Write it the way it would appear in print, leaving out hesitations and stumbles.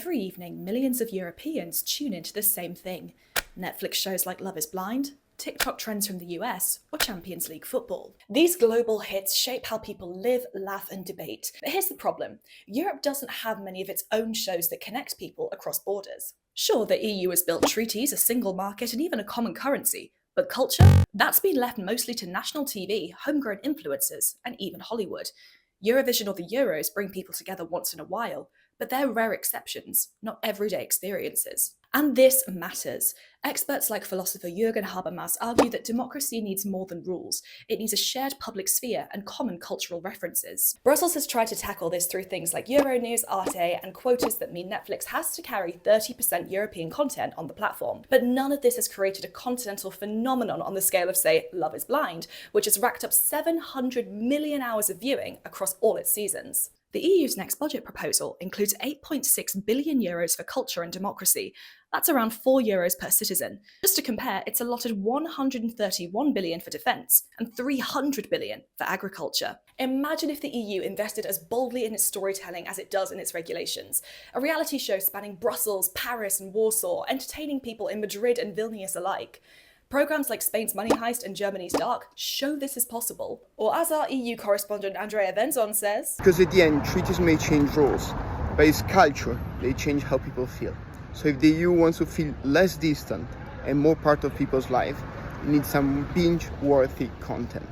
Every evening, millions of Europeans tune into the same thing. Netflix shows like Love is Blind, TikTok trends from the US, or Champions League football. These global hits shape how people live, laugh, and debate. But here's the problem. Europe doesn't have many of its own shows that connect people across borders. Sure, the EU has built treaties, a single market, and even a common currency. But culture? That's been left mostly to national TV, homegrown influencers, and even Hollywood. Eurovision or the Euros bring people together once in a while, but they're rare exceptions, not everyday experiences. And this matters. Experts like philosopher Jürgen Habermas argue that democracy needs more than rules. It needs a shared public sphere and common cultural references. Brussels has tried to tackle this through things like Euronews, Arte, and quotas that mean Netflix has to carry 30% European content on the platform. But none of this has created a continental phenomenon on the scale of, say, Love is Blind, which has racked up 700 million hours of viewing across all its seasons. The EU's next budget proposal includes 8.6 billion euros for culture and democracy. That's around €4 per citizen. Just to compare, it's allotted 131 billion for defence and 300 billion for agriculture. Imagine if the EU invested as boldly in its storytelling as it does in its regulations. A reality show spanning Brussels, Paris, and Warsaw, entertaining people in Madrid and Vilnius alike. Programs like Spain's Money Heist and Germany's Dark show this is possible. Or as our EU correspondent Andrea Benzon says, because at the end, treaties may change rules, but it's culture, they change how people feel. So if the EU wants to feel less distant and more part of people's life, it needs some binge-worthy content.